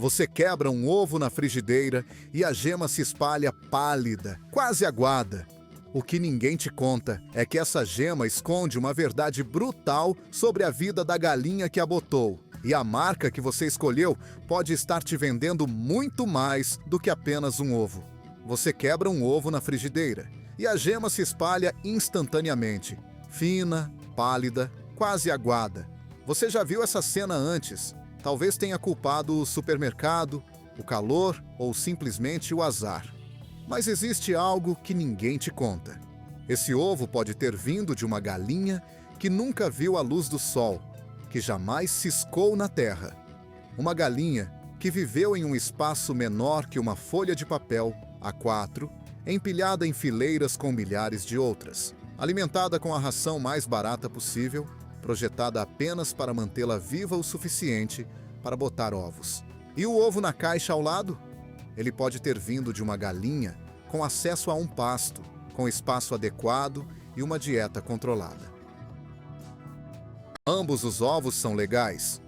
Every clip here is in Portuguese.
Você quebra um ovo na frigideira e a gema se espalha pálida, quase aguada. O que ninguém te conta é que essa gema esconde uma verdade brutal sobre a vida da galinha que a botou. E a marca que você escolheu pode estar te vendendo muito mais do que apenas um ovo. Você quebra um ovo na frigideira e a gema se espalha instantaneamente, fina, pálida, quase aguada. Você já viu essa cena antes? Talvez tenha culpado o supermercado, o calor ou simplesmente o azar. Mas existe algo que ninguém te conta. Esse ovo pode ter vindo de uma galinha que nunca viu a luz do sol, que jamais ciscou na terra. Uma galinha que viveu em um espaço menor que uma folha de papel, A4, empilhada em fileiras com milhares de outras, alimentada com a ração mais barata possível, projetada apenas para mantê-la viva o suficiente para botar ovos. E o ovo na caixa ao lado? Ele pode ter vindo de uma galinha com acesso a um pasto, com espaço adequado e uma dieta controlada. Ambos os ovos são legais.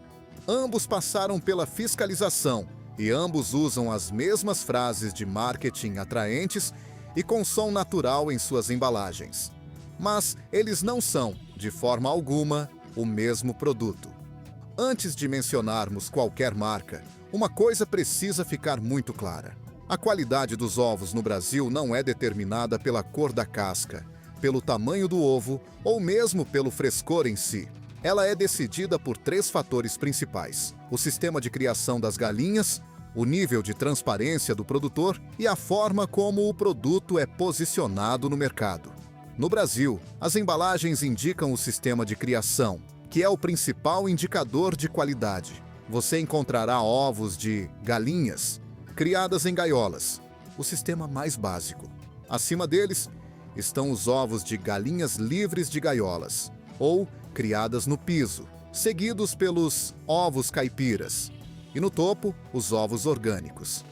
Ambos passaram pela fiscalização e ambos usam as mesmas frases de marketing atraentes e com som natural em suas embalagens. Mas eles não são, de forma alguma, o mesmo produto. Antes de mencionarmos qualquer marca, uma coisa precisa ficar muito clara. A qualidade dos ovos no Brasil não é determinada pela cor da casca, pelo tamanho do ovo ou mesmo pelo frescor em si. Ela é decidida por 3 fatores principais: o sistema de criação das galinhas, o nível de transparência do produtor e a forma como o produto é posicionado no mercado. No Brasil, as embalagens indicam o sistema de criação, que é o principal indicador de qualidade. Você encontrará ovos de galinhas criadas em gaiolas, o sistema mais básico. Acima deles estão os ovos de galinhas livres de gaiolas, ou criadas no piso, seguidos pelos ovos caipiras. E no topo, os ovos orgânicos.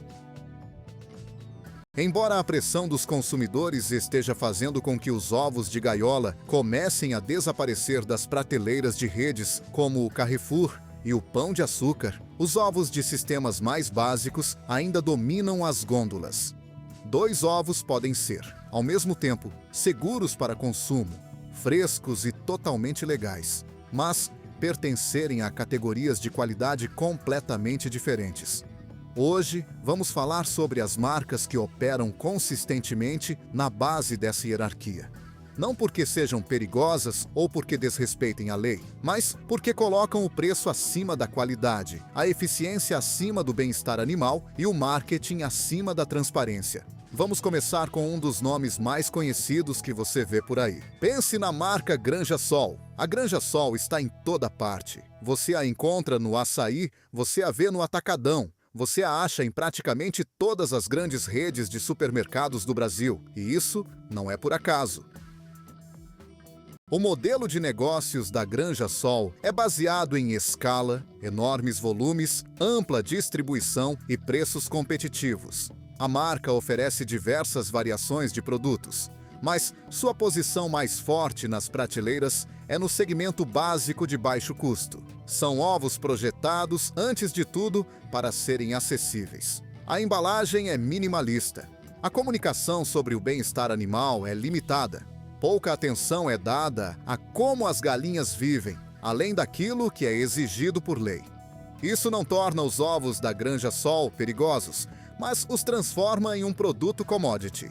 Embora a pressão dos consumidores esteja fazendo com que os ovos de gaiola comecem a desaparecer das prateleiras de redes como o Carrefour e o Pão de Açúcar, os ovos de sistemas mais básicos ainda dominam as gôndolas. 2 ovos podem ser, ao mesmo tempo, seguros para consumo, frescos e totalmente legais, mas pertencerem a categorias de qualidade completamente diferentes. Hoje, vamos falar sobre as marcas que operam consistentemente na base dessa hierarquia. Não porque sejam perigosas ou porque desrespeitem a lei, mas porque colocam o preço acima da qualidade, a eficiência acima do bem-estar animal e o marketing acima da transparência. Vamos começar com um dos nomes mais conhecidos que você vê por aí. Pense na marca Granja Sol. A Granja Sol está em toda parte. Você a encontra no açaí, você a vê no atacadão. Você a acha em praticamente todas as grandes redes de supermercados do Brasil. E isso não é por acaso. O modelo de negócios da Granja Sol é baseado em escala, enormes volumes, ampla distribuição e preços competitivos. A marca oferece diversas variações de produtos, mas sua posição mais forte nas prateleiras é no segmento básico de baixo custo. São ovos projetados, antes de tudo, para serem acessíveis. A embalagem é minimalista. A comunicação sobre o bem-estar animal é limitada. Pouca atenção é dada a como as galinhas vivem, além daquilo que é exigido por lei. Isso não torna os ovos da Granja Sol perigosos, mas os transforma em um produto commodity.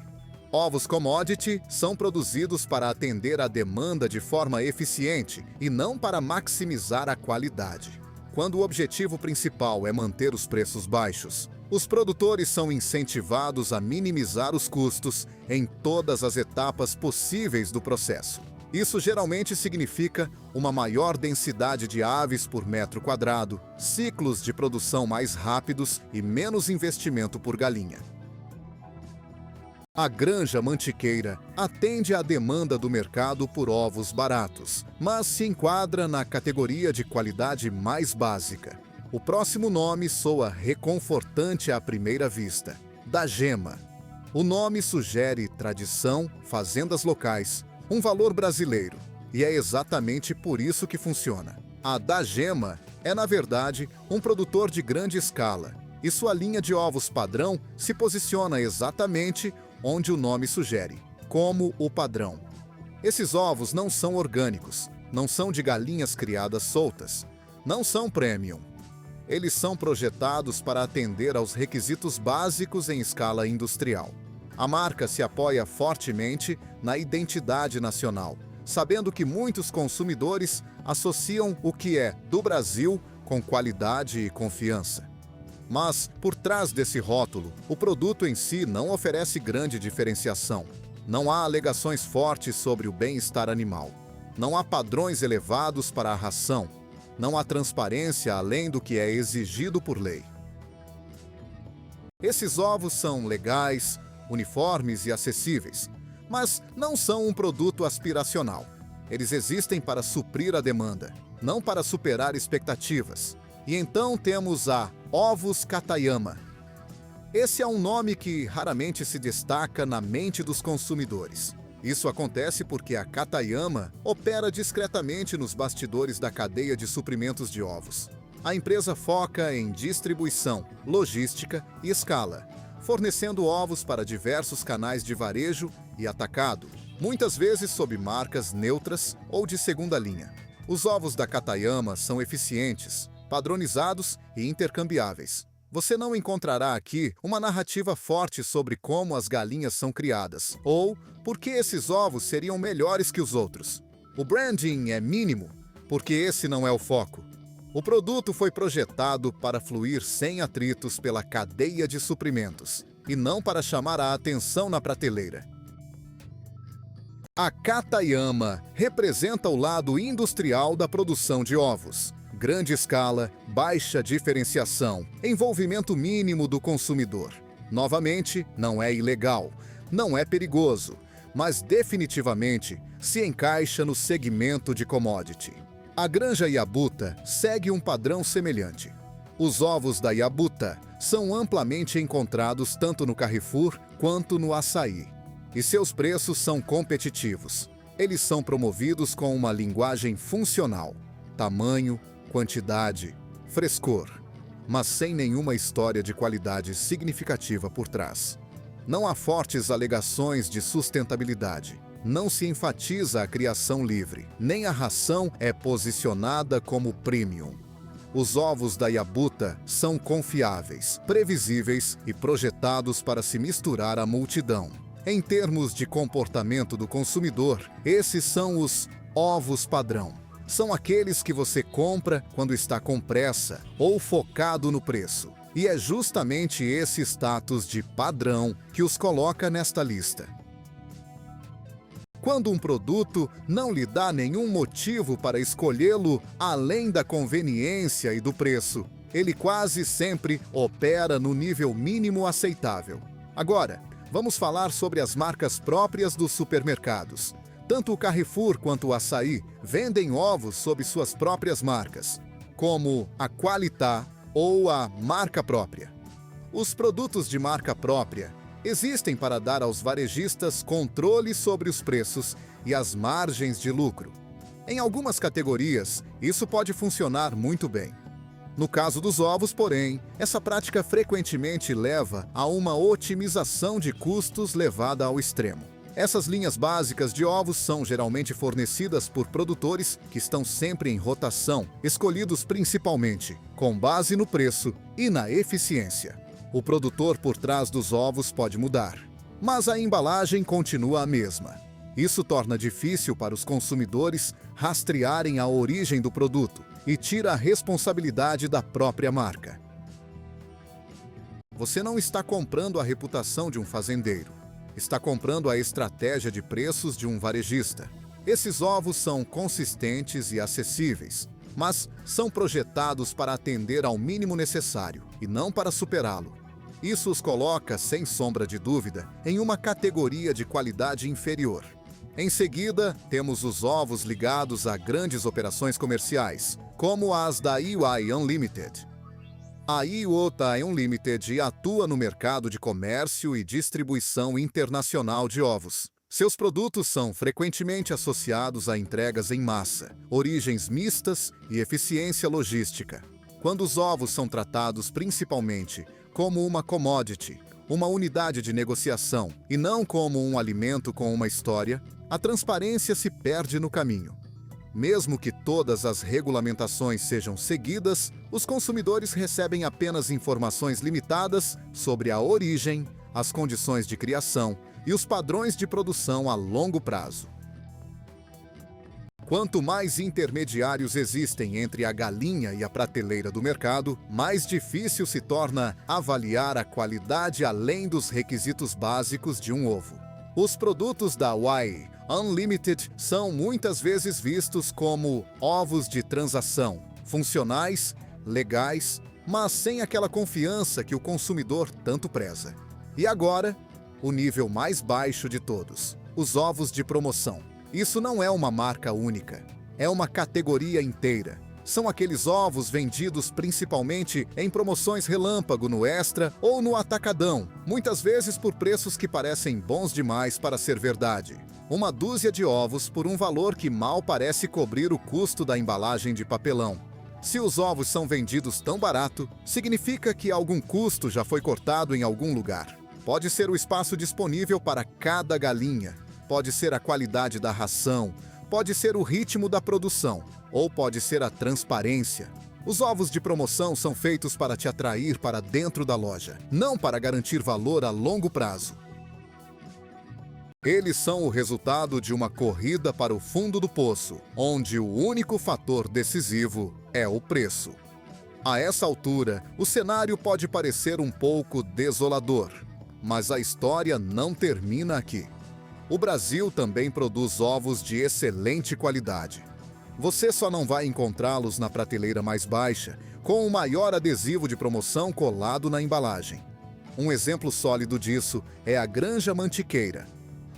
Ovos commodity são produzidos para atender à demanda de forma eficiente e não para maximizar a qualidade. Quando o objetivo principal é manter os preços baixos, os produtores são incentivados a minimizar os custos em todas as etapas possíveis do processo. Isso geralmente significa uma maior densidade de aves por metro quadrado, ciclos de produção mais rápidos e menos investimento por galinha. A Granja Mantiqueira atende à demanda do mercado por ovos baratos, mas se enquadra na categoria de qualidade mais básica. O próximo nome soa reconfortante à primeira vista: Da Gema. O nome sugere tradição, fazendas locais, um valor brasileiro, e é exatamente por isso que funciona. A Da Gema é, na verdade, um produtor de grande escala. e sua linha de ovos padrão se posiciona exatamente onde o nome sugere, como o padrão. Esses ovos não são orgânicos, não são de galinhas criadas soltas, não são premium. Eles são projetados para atender aos requisitos básicos em escala industrial. A marca se apoia fortemente na identidade nacional, sabendo que muitos consumidores associam o que é do Brasil com qualidade e confiança. Mas, por trás desse rótulo, o produto em si não oferece grande diferenciação. Não há alegações fortes sobre o bem-estar animal. Não há padrões elevados para a ração. Não há transparência além do que é exigido por lei. Esses ovos são legais, uniformes e acessíveis, mas não são um produto aspiracional. Eles existem para suprir a demanda, não para superar expectativas. E então temos a Ovos Katayama. Esse é um nome que raramente se destaca na mente dos consumidores. Isso acontece porque a Katayama opera discretamente nos bastidores da cadeia de suprimentos de ovos. A empresa foca em distribuição, logística e escala, fornecendo ovos para diversos canais de varejo e atacado, muitas vezes sob marcas neutras ou de segunda linha. Os ovos da Katayama são eficientes, padronizados e intercambiáveis. Você não encontrará aqui uma narrativa forte sobre como as galinhas são criadas, ou por que esses ovos seriam melhores que os outros. O branding é mínimo, porque esse não é o foco. O produto foi projetado para fluir sem atritos pela cadeia de suprimentos, e não para chamar a atenção na prateleira. A Katayama representa o lado industrial da produção de ovos. Grande escala, baixa diferenciação, envolvimento mínimo do consumidor. Novamente, não é ilegal, não é perigoso, mas definitivamente se encaixa no segmento de commodity. A Granja Yabuta segue um padrão semelhante. Os ovos da Yabuta são amplamente encontrados tanto no Carrefour quanto no Açaí. E seus preços são competitivos. Eles são promovidos com uma linguagem funcional, tamanho, quantidade, frescor, mas sem nenhuma história de qualidade significativa por trás. Não há fortes alegações de sustentabilidade. Não se enfatiza a criação livre, nem a ração é posicionada como premium. Os ovos da Yabuta são confiáveis, previsíveis e projetados para se misturar à multidão. Em termos de comportamento do consumidor, esses são os ovos padrão. São aqueles que você compra quando está com pressa ou focado no preço. E é justamente esse status de padrão que os coloca nesta lista. Quando um produto não lhe dá nenhum motivo para escolhê-lo além da conveniência e do preço, ele quase sempre opera no nível mínimo aceitável. Agora, vamos falar sobre as marcas próprias dos supermercados. Tanto o Carrefour quanto o Açaí vendem ovos sob suas próprias marcas, como a Qualitá ou a marca própria. Os produtos de marca própria existem para dar aos varejistas controle sobre os preços e as margens de lucro. Em algumas categorias, isso pode funcionar muito bem. No caso dos ovos, porém, essa prática frequentemente leva a uma otimização de custos levada ao extremo. Essas linhas básicas de ovos são geralmente fornecidas por produtores que estão sempre em rotação, escolhidos principalmente com base no preço e na eficiência. O produtor por trás dos ovos pode mudar, mas a embalagem continua a mesma. Isso torna difícil para os consumidores rastrearem a origem do produto e tira a responsabilidade da própria marca. Você não está comprando a reputação de um fazendeiro. Está comprando a estratégia de preços de um varejista. Esses ovos são consistentes e acessíveis, mas são projetados para atender ao mínimo necessário e não para superá-lo. Isso os coloca, sem sombra de dúvida, em uma categoria de qualidade inferior. Em seguida, temos os ovos ligados a grandes operações comerciais, como as da EY Unlimited. A Iota Unlimited atua no mercado de comércio e distribuição internacional de ovos. Seus produtos são frequentemente associados a entregas em massa, origens mistas e eficiência logística. Quando os ovos são tratados principalmente como uma commodity, uma unidade de negociação, e não como um alimento com uma história, a transparência se perde no caminho. Mesmo que todas as regulamentações sejam seguidas, os consumidores recebem apenas informações limitadas sobre a origem, as condições de criação e os padrões de produção a longo prazo. Quanto mais intermediários existem entre a galinha e a prateleira do mercado, mais difícil se torna avaliar a qualidade além dos requisitos básicos de um ovo. Os produtos da Y Unlimited são muitas vezes vistos como ovos de transação, funcionais, legais, mas sem aquela confiança que o consumidor tanto preza. E agora, o nível mais baixo de todos, os ovos de promoção. Isso não é uma marca única, é uma categoria inteira. São aqueles ovos vendidos principalmente em promoções relâmpago no Extra ou no Atacadão, muitas vezes por preços que parecem bons demais para ser verdade. Uma dúzia de ovos por um valor que mal parece cobrir o custo da embalagem de papelão. Se os ovos são vendidos tão barato, significa que algum custo já foi cortado em algum lugar. Pode ser o espaço disponível para cada galinha, pode ser a qualidade da ração, pode ser o ritmo da produção, ou pode ser a transparência. Os ovos de promoção são feitos para te atrair para dentro da loja, não para garantir valor a longo prazo. Eles são o resultado de uma corrida para o fundo do poço, onde o único fator decisivo é o preço. A essa altura, o cenário pode parecer um pouco desolador, mas a história não termina aqui. O Brasil também produz ovos de excelente qualidade. Você só não vai encontrá-los na prateleira mais baixa, com o maior adesivo de promoção colado na embalagem. Um exemplo sólido disso é a Granja Mantiqueira.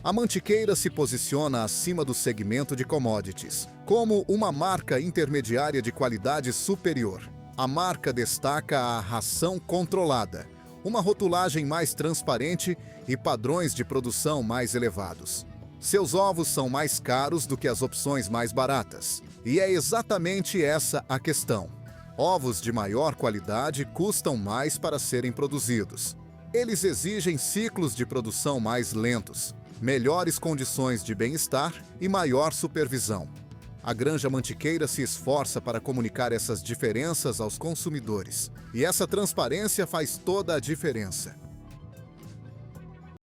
A Mantiqueira se posiciona acima do segmento de commodities, como uma marca intermediária de qualidade superior. A marca destaca a ração controlada, uma rotulagem mais transparente e padrões de produção mais elevados. Seus ovos são mais caros do que as opções mais baratas. E é exatamente essa a questão. Ovos de maior qualidade custam mais para serem produzidos. Eles exigem ciclos de produção mais lentos, melhores condições de bem-estar e maior supervisão. A Granja Mantiqueira se esforça para comunicar essas diferenças aos consumidores. E essa transparência faz toda a diferença.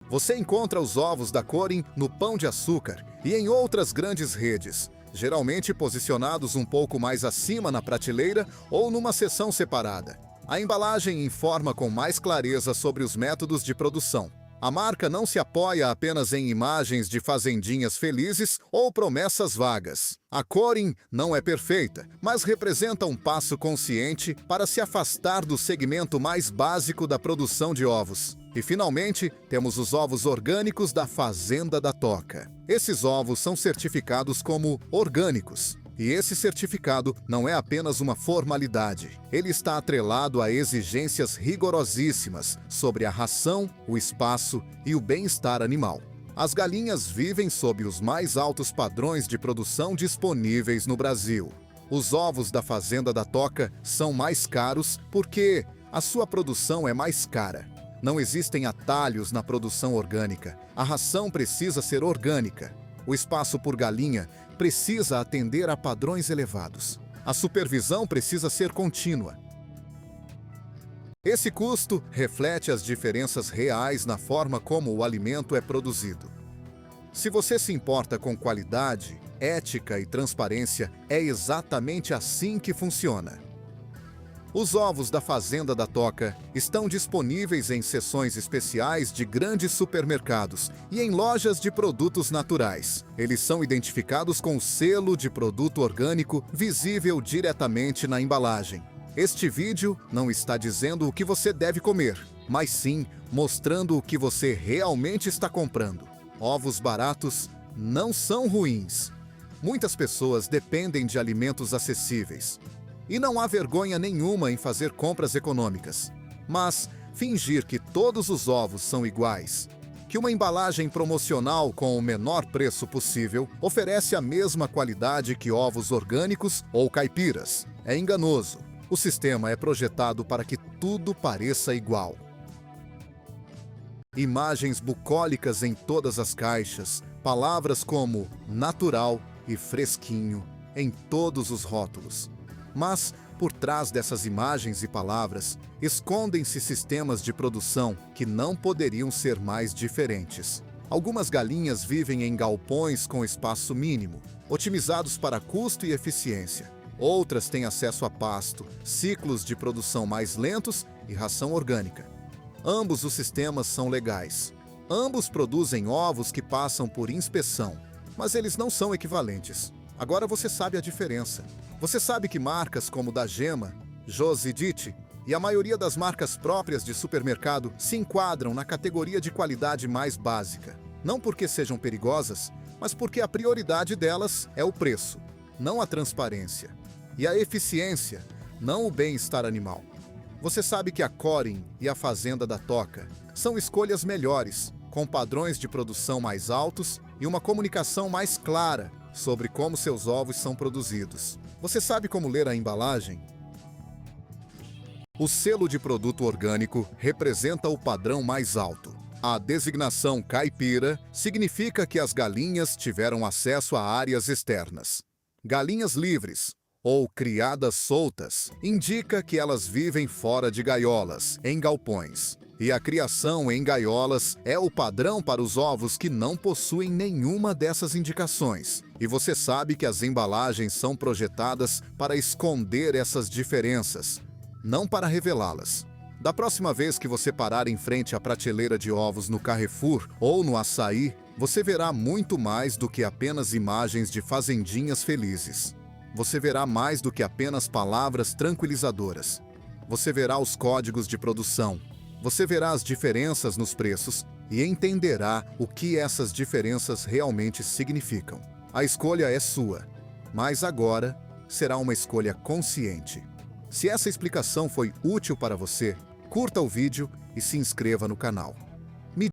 Você encontra os ovos da Corim no Pão de Açúcar e em outras grandes redes, geralmente posicionados um pouco mais acima na prateleira ou numa seção separada. A embalagem informa com mais clareza sobre os métodos de produção. A marca não se apoia apenas em imagens de fazendinhas felizes ou promessas vagas. A Corim não é perfeita, mas representa um passo consciente para se afastar do segmento mais básico da produção de ovos. E, finalmente, temos os ovos orgânicos da Fazenda da Toca. Esses ovos são certificados como orgânicos. E esse certificado não é apenas uma formalidade. Ele está atrelado a exigências rigorosíssimas sobre a ração, o espaço e o bem-estar animal. As galinhas vivem sob os mais altos padrões de produção disponíveis no Brasil. Os ovos da Fazenda da Toca são mais caros porque a sua produção é mais cara. Não existem atalhos na produção orgânica. A ração precisa ser orgânica. O espaço por galinha precisa atender a padrões elevados. A supervisão precisa ser contínua. Esse custo reflete as diferenças reais na forma como o alimento é produzido. Se você se importa com qualidade, ética e transparência, é exatamente assim que funciona. Os ovos da Fazenda da Toca estão disponíveis em seções especiais de grandes supermercados e em lojas de produtos naturais. Eles são identificados com o selo de produto orgânico visível diretamente na embalagem. Este vídeo não está dizendo o que você deve comer, mas sim mostrando o que você realmente está comprando. Ovos baratos não são ruins. Muitas pessoas dependem de alimentos acessíveis. E não há vergonha nenhuma em fazer compras econômicas. Mas fingir que todos os ovos são iguais, que uma embalagem promocional com o menor preço possível oferece a mesma qualidade que ovos orgânicos ou caipiras, é enganoso. O sistema é projetado para que tudo pareça igual. Imagens bucólicas em todas as caixas, palavras como natural e fresquinho em todos os rótulos. Mas, por trás dessas imagens e palavras, escondem-se sistemas de produção que não poderiam ser mais diferentes. Algumas galinhas vivem em galpões com espaço mínimo, otimizados para custo e eficiência. Outras têm acesso a pasto, ciclos de produção mais lentos e ração orgânica. Ambos os sistemas são legais. Ambos produzem ovos que passam por inspeção, mas eles não são equivalentes. Agora você sabe a diferença. Você sabe que marcas como da Gema, Josidite e a maioria das marcas próprias de supermercado se enquadram na categoria de qualidade mais básica. Não porque sejam perigosas, mas porque a prioridade delas é o preço, não a transparência. E a eficiência, não o bem-estar animal. Você sabe que a Corin e a Fazenda da Toca são escolhas melhores, com padrões de produção mais altos e uma comunicação mais clara sobre como seus ovos são produzidos. Você sabe como ler a embalagem? O selo de produto orgânico representa o padrão mais alto. A designação caipira significa que as galinhas tiveram acesso a áreas externas. Galinhas livres ou criadas soltas indica que elas vivem fora de gaiolas, em galpões. E a criação em gaiolas é o padrão para os ovos que não possuem nenhuma dessas indicações. E você sabe que as embalagens são projetadas para esconder essas diferenças, não para revelá-las. Da próxima vez que você parar em frente à prateleira de ovos no Carrefour ou no Açaí, você verá muito mais do que apenas imagens de fazendinhas felizes. Você verá mais do que apenas palavras tranquilizadoras. Você verá os códigos de produção. Você verá as diferenças nos preços e entenderá o que essas diferenças realmente significam. A escolha é sua, mas agora será uma escolha consciente. Se essa explicação foi útil para você, curta o vídeo e se inscreva no canal.